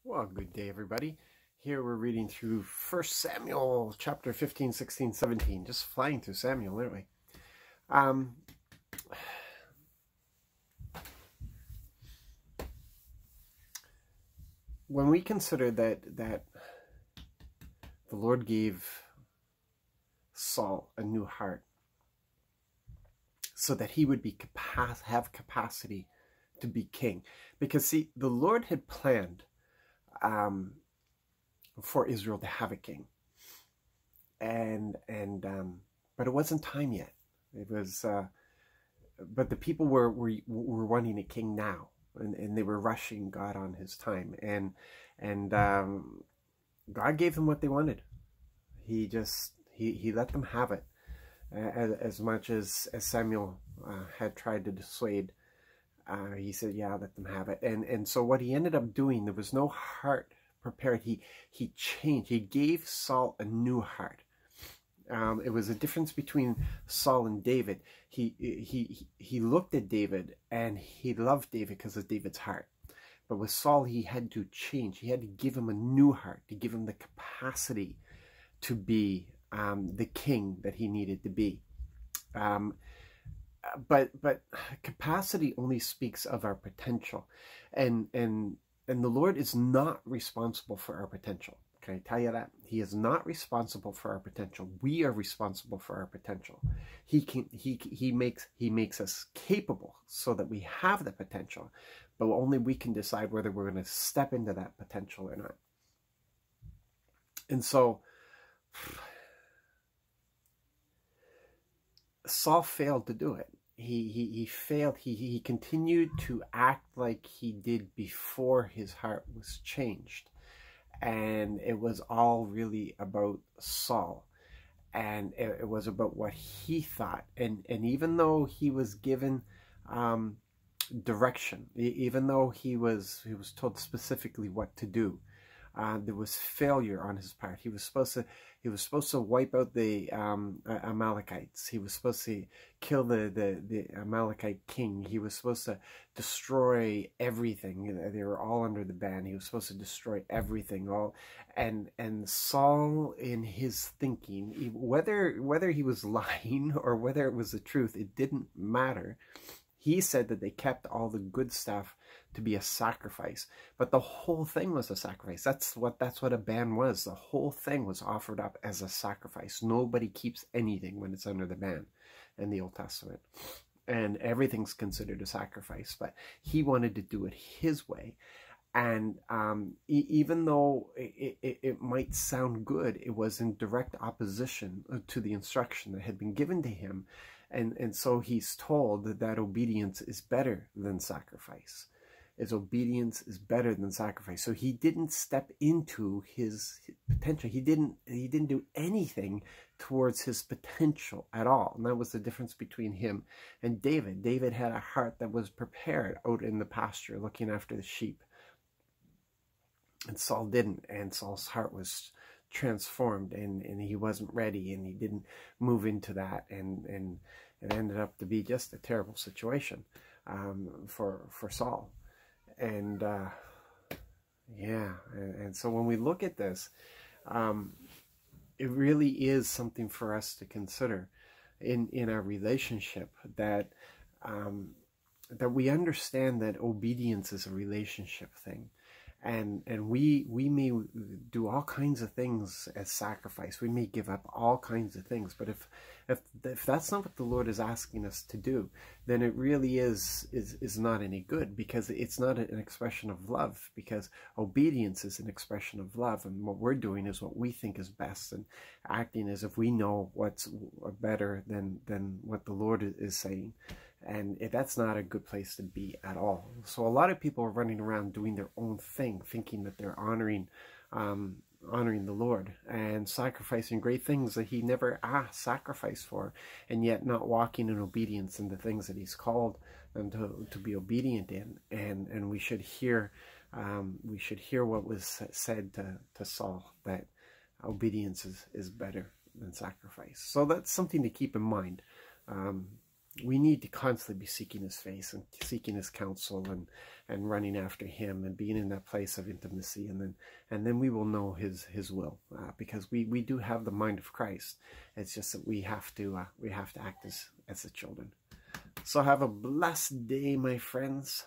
Well, good day, everybody. Here we're reading through 1 Samuel chapter 15, 16, 17. Just flying through Samuel, aren't we? Um, when we consider that the Lord gave Saul a new heart so that he would be have capacity to be king. Because, see, the Lord had planned for Israel to have a king. But it wasn't time yet. It was... but the people were wanting a king now, and they were rushing God on his time, and God gave them what they wanted. He let them have it, as much as Samuel had tried to dissuade. He said, "Yeah, let them have it." And so what he ended up doing, there was no heart prepared. He changed. He gave Saul a new heart. It was a difference between Saul and David. He looked at David and he loved David because of David's heart. But with Saul, he had to change. He had to give him a new heart, to give him the capacity to be the king that he needed to be. But capacity only speaks of our potential, and the Lord is not responsible for our potential. Can I tell you that? He is not responsible for our potential. We are responsible for our potential. He makes us capable so that we have the potential, but only we can decide whether we're going to step into that potential or not. And so Saul failed to do it. He failed. He continued to act like he did before his heart was changed. And it was all really about Saul, and it was about what he thought. And even though he was given direction, even though he was told specifically what to do, there was failure on his part. He was supposed to wipe out the Amalekites. He was supposed to kill the Amalekite king. He was supposed to destroy everything. They were all under the ban. He was supposed to destroy everything. And Saul, in his thinking, whether he was lying or whether it was the truth, it didn't matter. He said that they kept all the good stuff to be a sacrifice, but the whole thing was a sacrifice. That's what a ban was. The whole thing was offered up as a sacrifice. Nobody keeps anything when it's under the ban in the Old Testament, and everything's considered a sacrifice. But he wanted to do it his way, and even though it might sound good, it was in direct opposition to the instruction that had been given to him. And so he's told that obedience is better than sacrifice. His obedience is better than sacrifice. So he didn't step into his potential. He didn't do anything towards his potential at all. And that was the difference between him and David. David had a heart that was prepared out in the pasture looking after the sheep. And Saul didn't. And Saul's heart was transformed, and he wasn't ready, and he didn't move into that, and it ended up to be just a terrible situation for Saul. And yeah, and so when we look at this, it really is something for us to consider in our relationship, that we understand that obedience is a relationship thing. And we may do all kinds of things as sacrifice. We may give up all kinds of things. But if that's not what the Lord is asking us to do, then it really is not any good, because it's not an expression of love. Because obedience is an expression of love, and what we're doing is what we think is best, and acting as if we know what's better than what the Lord is saying. And that's not a good place to be at all. So a lot of people are running around doing their own thing, thinking that they're honoring the Lord and sacrificing great things that he never asked sacrifice for, and yet not walking in obedience in the things that he's called them to be obedient in. And we should hear what was said to Saul, that obedience is better than sacrifice. So that's something to keep in mind. we need to constantly be seeking his face and seeking his counsel and running after him and being in that place of intimacy, and then we will know his will, because we do have the mind of Christ. It's just that we have to act as the children. So have a blessed day, my friends.